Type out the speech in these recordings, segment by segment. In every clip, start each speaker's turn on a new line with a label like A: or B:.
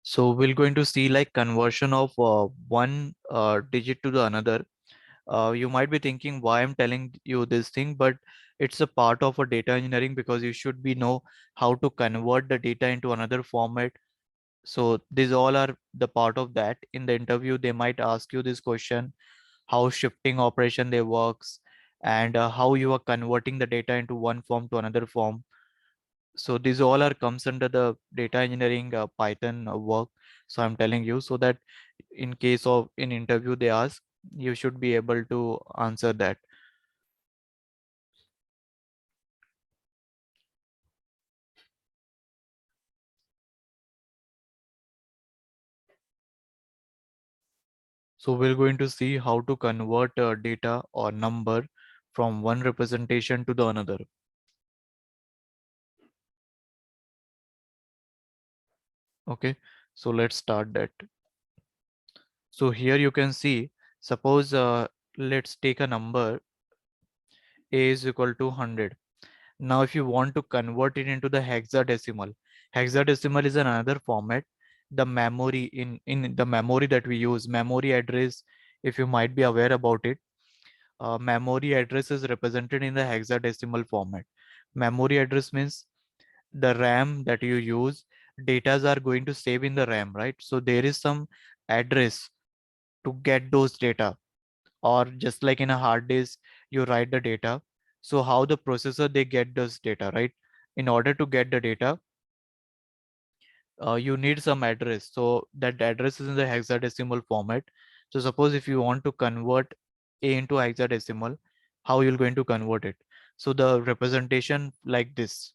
A: So we're going to see like conversion of one digit to the another. You might be thinking why I'm telling you this thing, but it's a part of a data engineering because you should be know how to convert the data into another format. So these all are the part of that. In the interview, they might ask you this question, how shifting operation they works, and how you are converting the data into one form to another form. So these all are comes under the data engineering Python work. So I'm telling you so that in case of in interview they ask, you should be able to answer that. So we're going to see how to convert data or number from one representation to the another. Okay, so let's start that. So here you can see, suppose let's take a number a is equal to 100. Now, if you want to convert it into the hexadecimal, hexadecimal is another format. The memory in the memory that we use, memory address, if you might be aware about it, memory address is represented in the hexadecimal format. Memory address means the RAM that you use, datas are going to save in the RAM, right? So there is some address to get those data, or just like in a hard disk you write the data. So how the processor they get those data, right? In order to get the data, you need some address, so that address is in the hexadecimal format. So suppose if you want to convert a into hexadecimal, how you're going to convert it? So the representation like this,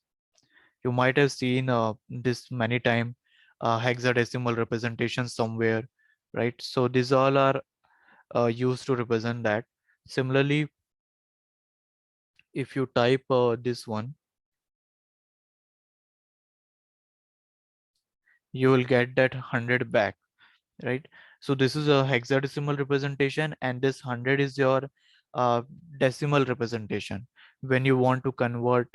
A: you might have seen this many time, hexadecimal representation somewhere, right? So these all are used to represent that. Similarly, if you type this one, you will get that 100 back, right? So this is a hexadecimal representation, and this 100 is your uh, decimal representation when you want to convert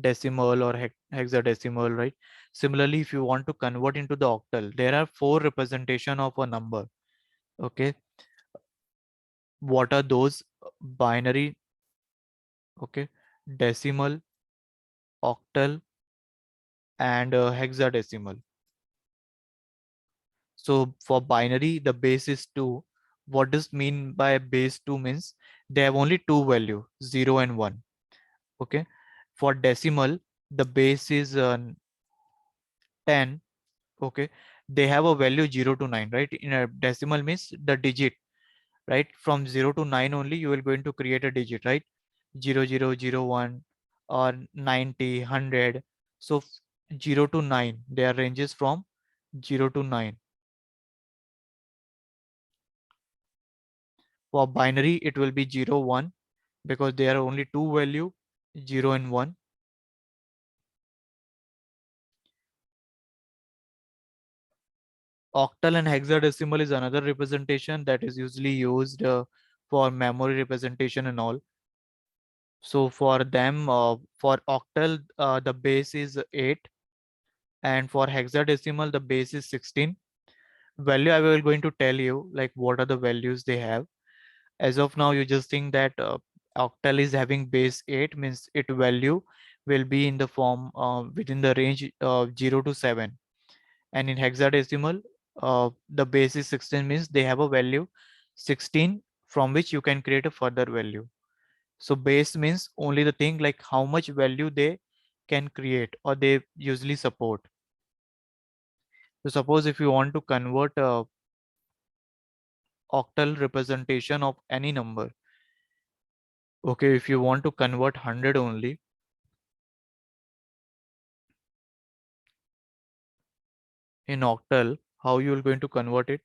A: decimal or hexadecimal, right? Similarly, if you want to convert into the octal, there are four representation of a number. Okay, what are those? Binary, okay, decimal, octal, and hexadecimal. So for binary, the base is 2. What does mean by base 2 means they have only two value, 0 and 1. Okay. For decimal, the base is 10. Okay. They have a value 0 to 9, right? In a decimal means the digit, right? From 0 to 9 only you will going to create a digit, right? 0001 or 90, 100. So 0 to 9, their ranges from 0 to 9. For binary, it will be 0, 1 because there are only two value, 0 and 1. Octal and hexadecimal is another representation that is usually used for memory representation and all. So for them, for octal, the base is 8, and for hexadecimal, the base is 16. Value I will going to tell you like what are the values they have. As of now, you just think that octal is having base 8 means it value will be in the form within the range of 0 to 7. And in hexadecimal, the base is 16 means they have a value 16 from which you can create a further value. So base means only the thing like how much value they can create or they usually support. So suppose if you want to convert a octal representation of any number, okay, if you want to convert 100 only in octal, how you are going to convert it?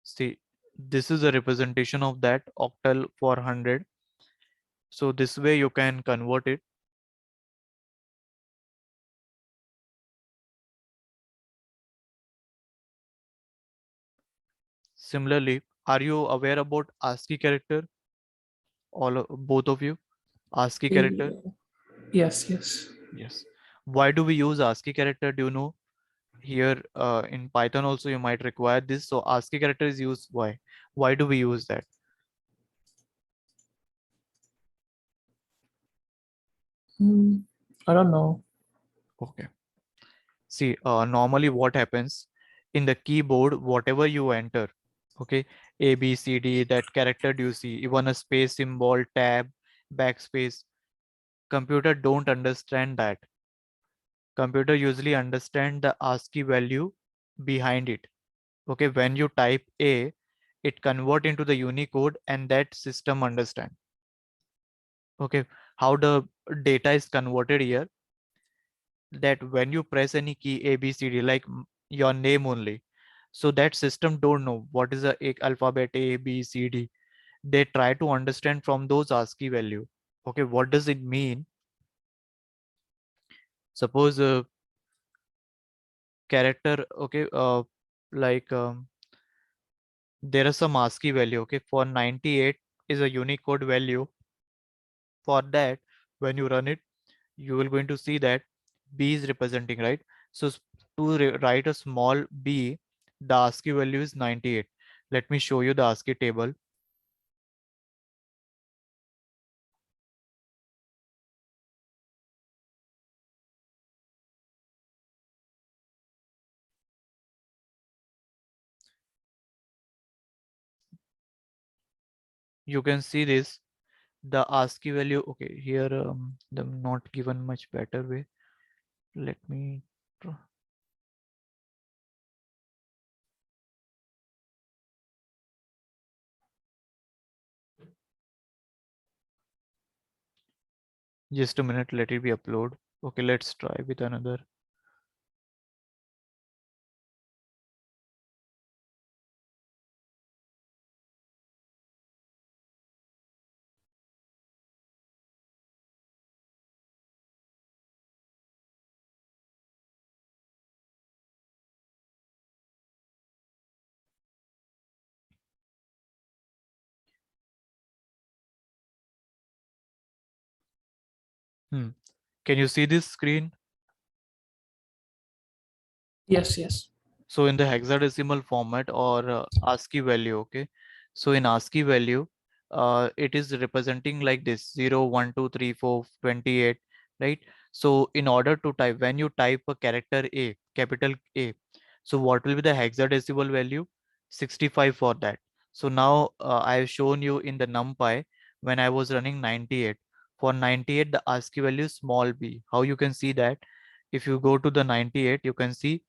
A: See, this is a representation of that octal for 100. So this way you can convert it. Similarly, are you aware about ASCII character? Both of you, ASCII character?
B: Y- Yes, yes.
A: Yes. Why do we use ASCII character? Do you know? Here in Python also you might require this. So ASCII character is used. Why do we use that?
B: I don't know.
A: Okay. See, normally what happens in the keyboard, whatever you enter, okay, A, B, C, D, that character do you see, even a space symbol, tab, backspace, computer don't understand that. Computer usually understand the ASCII value behind it. Okay, when you type A, it convert into the Unicode and that system understand. Okay, how the data is converted here, that when you press any key A, B, C, D, like your name only, so that system don't know what is the alphabet A, B, C, D. They try to understand from those ASCII value. Okay, what does it mean? Suppose a character, okay, like there is some ASCII value. Okay, for 98 is a Unicode value. For that, when you run it, you will going to see that B is representing, right? So to write a small b, the ASCII value is 98. Let me show you the ASCII table. You can see this, the ASCII value. Okay, here them not given much better way. Let me just a minute, let it be upload. Okay, let's try with another. Can you see this screen?
B: Yes, yes.
A: So in the hexadecimal format or ASCII value, okay. So in ASCII value, it is representing like this 0, 1, 2, 3, 4, 28, right? So in order to type, when you type a character A, capital A, so what will be the hexadecimal value? 65 for that. So now I have shown you in the NumPy when I was running 98. For 98, the ASCII value is small b. How you can see that? If you go to the 98, you can see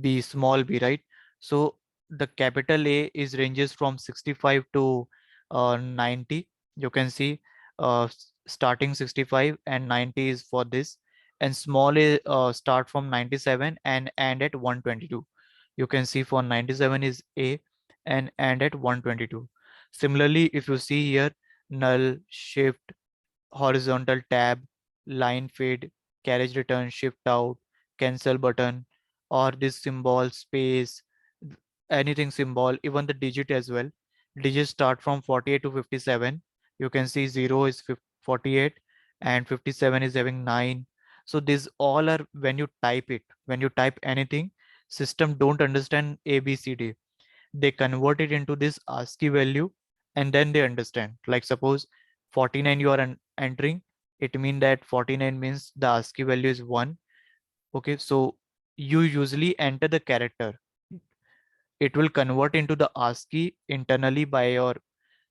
A: B, small b, right? So the capital A is ranges from 65 to 90. You can see starting 65 and 90 is for this, and small a start from 97 and end at 122. You can see for 97 is A and end at 122. Similarly, if you see here, null, shift, horizontal tab, line fade, carriage return, shift out, cancel button, or this symbol, space, anything symbol, even the digit as well. Digits start from 48 to 57. You can see 0 is 48 and 57 is having 9. So these all are when you type it, when you type anything, system don't understand A, B, C, D. They convert it into this ASCII value and then they understand. Like suppose 49 you are entering, it means that 49 means the ASCII value is 1. Okay, so you usually enter the character. It will convert into the ASCII internally by your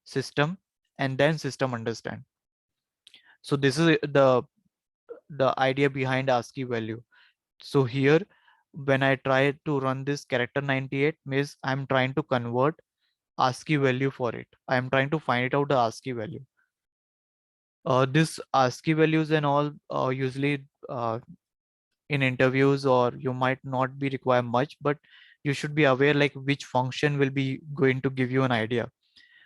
A: system and then system understand. So this is the idea behind ASCII value. So here when I try to run this character 98 means I'm trying to convert ASCII value for it. I am trying to find it out the ASCII value. This ASCII values and all usually in interviews, or you might not be require much, but you should be aware like which function will be going to give you an idea.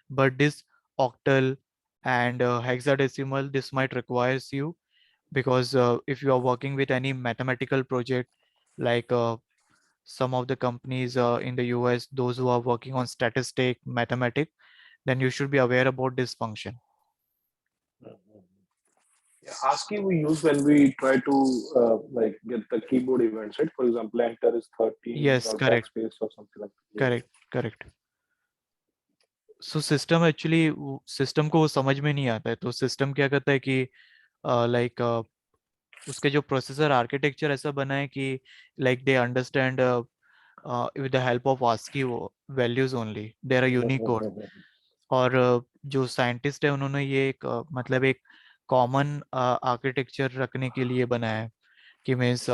A: But this octal and hexadecimal, this might requires you because if you are working with any mathematical project, like some of the companies in the US, those who are working on statistic mathematics, then you should be aware about this function.
B: ASCII we use when we try to like get the keyboard events, right? For example, enter is 13
A: Yes,
B: or
A: correct,
B: backspace or something like that.
A: correct, correct. So system actually system को वो समझ में नहीं आता है, तो system क्या करता है कि लाइक उसके जो प्रोसेसर आर्किटेक्चर ऐसा बना है कि like they understand with the help of ASCII values only, there are unique code. और जो साइंटिस्ट है उन्होंने ये एक मतलब एक कॉमन आर्किटेक्चर रखने के लिए बनाया है कि means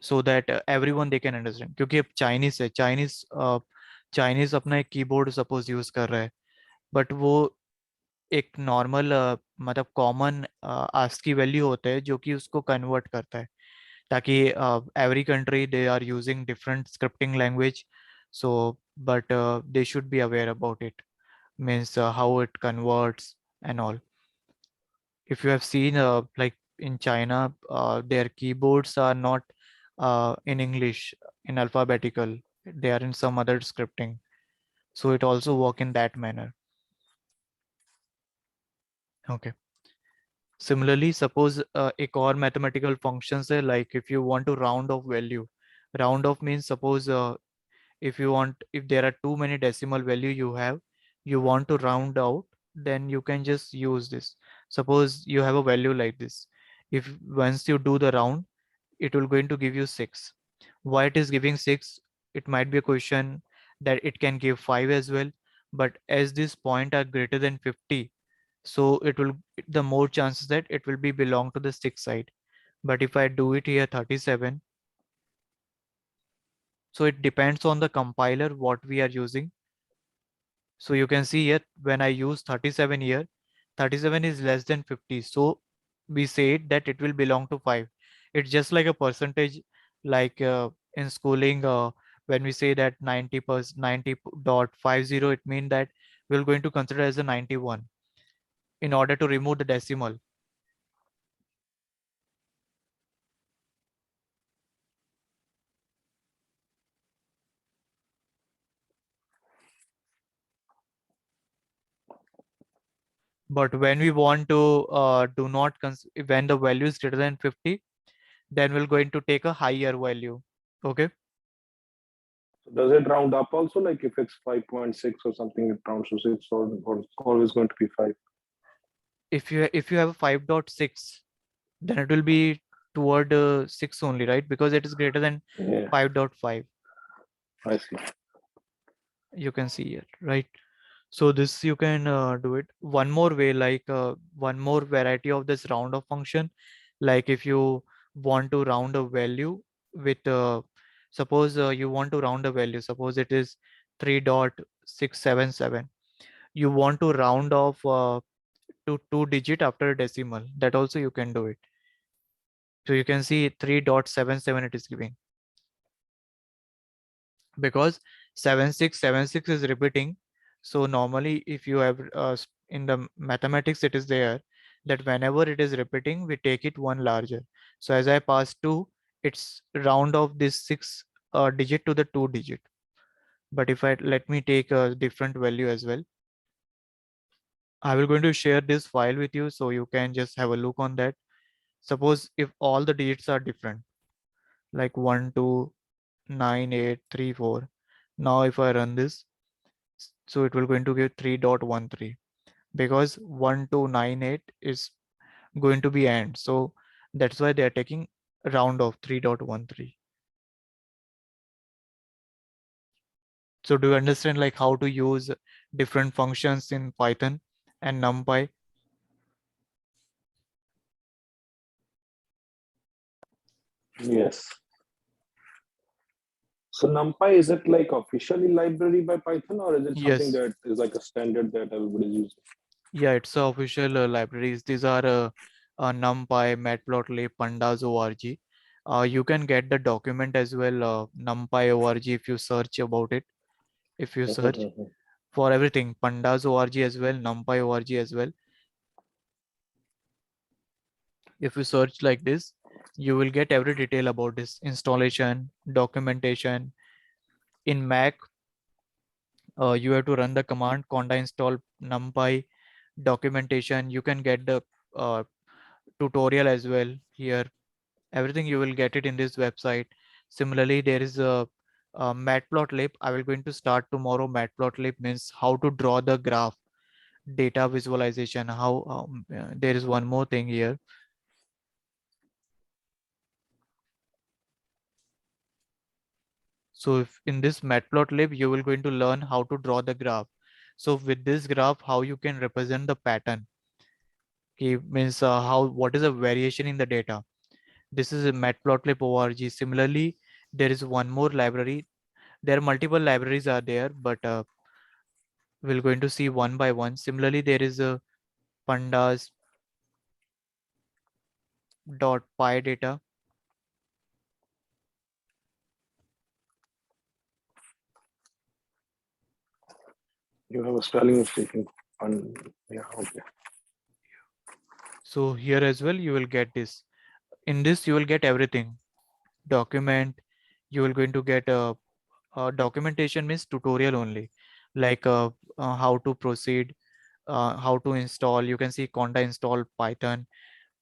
A: so that everyone they can understand, क्योंकि अब चाइनीस है, चाइनीस अपना एक कीबोर्ड सपोज यूज कर रहा है, बट वो एक नॉर्मल मतलब कॉमन आस्की वैल्यू होता है जो कि उसको कन्वर्ट करता है, ताकि every country they are using different scripting language, so but they should be aware about it, means how it converts and all. If you have seen like in China, their keyboards are not in English in alphabetical, they are in some other scripting, so it also work in that manner. Okay, similarly suppose एक और mathematical functions है, like if you want to round off value, round off means suppose if you want, if there are too many decimal value you have, you want to round out, then you can just use this. Suppose you have a value like this, if once you do the round, it will going to give you 6. Why it is giving 6? It might be a question that it can give 5 as well, but as this point are greater than 50, so it will, the more chances that it will be belong to the 6 side. But if I do it here 37, so it depends on the compiler what we are using. So you can see here when I use 37 here, 37 is less than 50, so we say that it will belong to 5. It's just like a percentage, like in schooling, when we say that 90%, 90.50, it means that we're going to consider as a 91 in order to remove the decimal. But when we want to do not when the value is greater than 50, then we're going to take a higher value. Okay.
B: Does it round up also? Like if it's 5.6 or something, it rounds to 6, or it's always going to be 5?
A: If you have a 5.6, then it will be toward 6 only, right? Because it is greater than
B: Yeah,
A: 5.5.
B: I see.
A: You can see it, right? So this you can do it one more way, like one more variety of this round of function. Like if you want to round a value with suppose you want to round a value, suppose it is 3.677, you want to round off to 2 digit after a decimal, that also you can do it. So you can see 3.77 it is giving, because 7676 is repeating. So normally if you have in the mathematics it is there that whenever it is repeating we take it one larger. So as I pass 2, it's round of this 6 digit to the 2 digit. But if I let me take a different value as well, I will going to share this file with you so you can just have a look on that. Suppose if all the digits are different, like 1 2 9 8 3 4, now if I run this, so it will going to give 3.13, because 1298 is going to be AND, so that's why they are taking round of 3.13. So do you understand like how to use different functions in Python and NumPy?
B: Yes. So NumPy, is it like officially library by Python, or is it something
A: Yes,
B: that is like a standard that everybody's using?
A: yeah, it's official libraries. These are NumPy, Matplotlib, Pandas org. You can get the document as well, NumPy org, if you search about it. If you search for everything, Pandas org as well, NumPy org as well. If you search like this, you will get every detail about this installation, documentation. In Mac, you have to run the command conda install numpy. Documentation, you can get the uh, tutorial as well here. Everything you will get it in this website. Similarly, there is a Matplotlib. I will going to start tomorrow. Matplotlib means how to draw the graph, data visualization. There is one more thing here. So if in this Matplotlib, you will going to learn how to draw the graph. So with this graph, how you can represent the pattern. Okay, means what is a variation in the data. This is a Matplotlib org. Similarly, there is one more library. There are multiple libraries are there, but we're going to see one by one. Similarly, there is a pandas.py data.
B: You have a spelling mistake in fun. Yeah, okay.
A: So here as well, you will get this. In this, you will get everything. Document. You will going to get documentation means tutorial only, like how to proceed, how to install. You can see Conda install Python.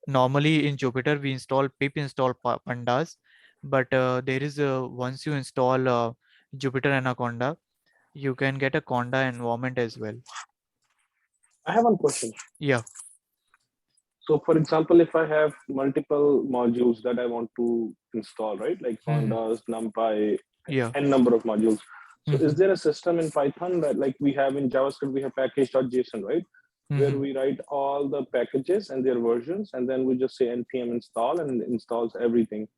A: Normally in Jupyter we install pip install pandas, but there is once you install Jupyter Anaconda, you can get a Conda environment as well.
B: I have one question.
A: Yeah.
B: So, for example, if I have multiple modules that I want to install, right, like
A: Mhm.
B: pandas, NumPy,
A: Yeah.
B: n number of modules. So, is
A: Mhm.
B: there a system in Python that, like we have in JavaScript, we have package.json, right, where
A: Mhm.
B: we write all the packages and their versions, and then we just say npm install and it installs everything.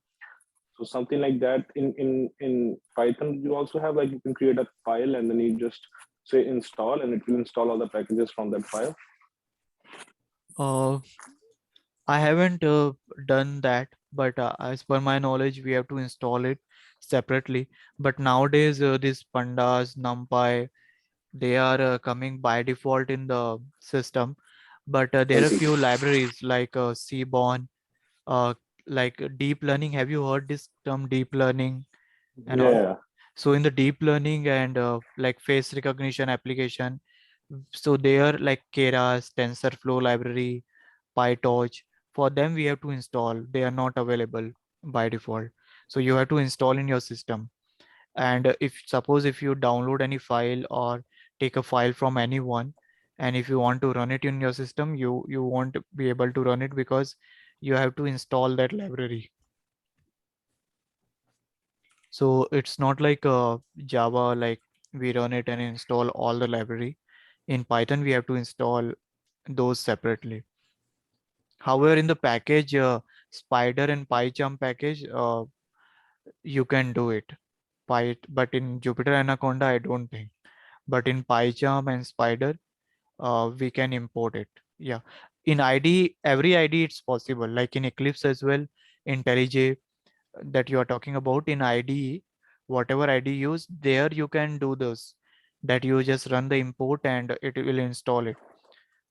B: So, something like that in Python, you also have like you can create a file and then you just say install, and it will install all the packages from that file.
A: uh, I haven't done that, but as per my knowledge, we have to install it separately. But nowadays, these pandas, NumPy, they are coming by default in the system. But there are
B: Plenty.
A: few libraries like Seaborn, uh, like deep learning. Have you heard this term, deep learning and all?
B: Yeah.
A: So in the deep learning and like face recognition application, so they are like Keras, TensorFlow library, PyTorch. For them, we have to install. They are not available by default. So you have to install in your system. And if suppose if you download any file or take a file from anyone, and if you want to run it in your system, you won't be able to run it because you have to install that library. So it's not like Java, like we run it and install all the library. In Python, we have to install those separately. However, in the package Spider and PyCharm package, you can do it. But in Jupyter Anaconda, I don't think. But in PyCharm and Spider, we can import it. Yeah. In IDE, every IDE it's possible. Like in Eclipse as well, IntelliJ that you are talking about in IDE, whatever IDE you use, there you can do this. That you just run the import and it will install it.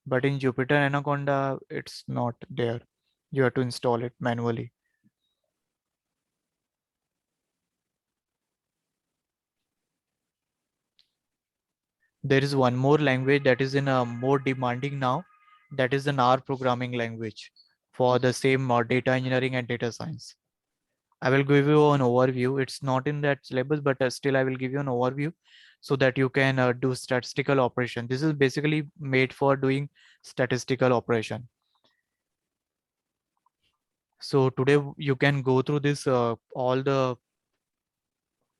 A: But in Jupyter Anaconda, it's not there. You have to install it manually. There is one more language that is in a more demanding now. That is an R programming language for the same data engineering and data science. I will give you an overview. It's not in that syllabus, but still I will give you an overview so that you can do statistical operation. This is basically made for doing statistical operation. So today you can go through this all the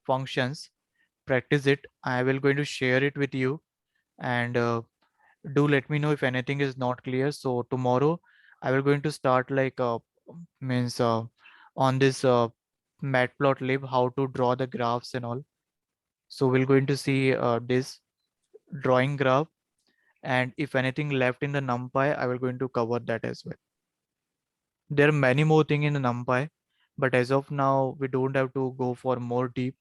A: functions, practice it. I will going to share it with you, and do let me know if anything is not clear. So tomorrow I will going to start like means on this Matplotlib how to draw the graphs and all. So we're going to see this drawing graph, and if anything left in the NumPy, I will going to cover that as well. There are many more things in the NumPy, but as of now, we don't have to go for more deep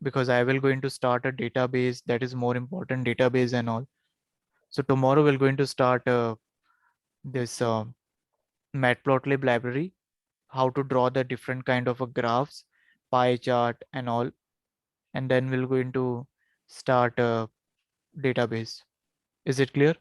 A: because I will going to start a database that is more important database and all. So tomorrow we're going to start this Matplotlib library, how to draw the different kind of a graphs, pie chart and all, and then we're going to start a database. Is it clear?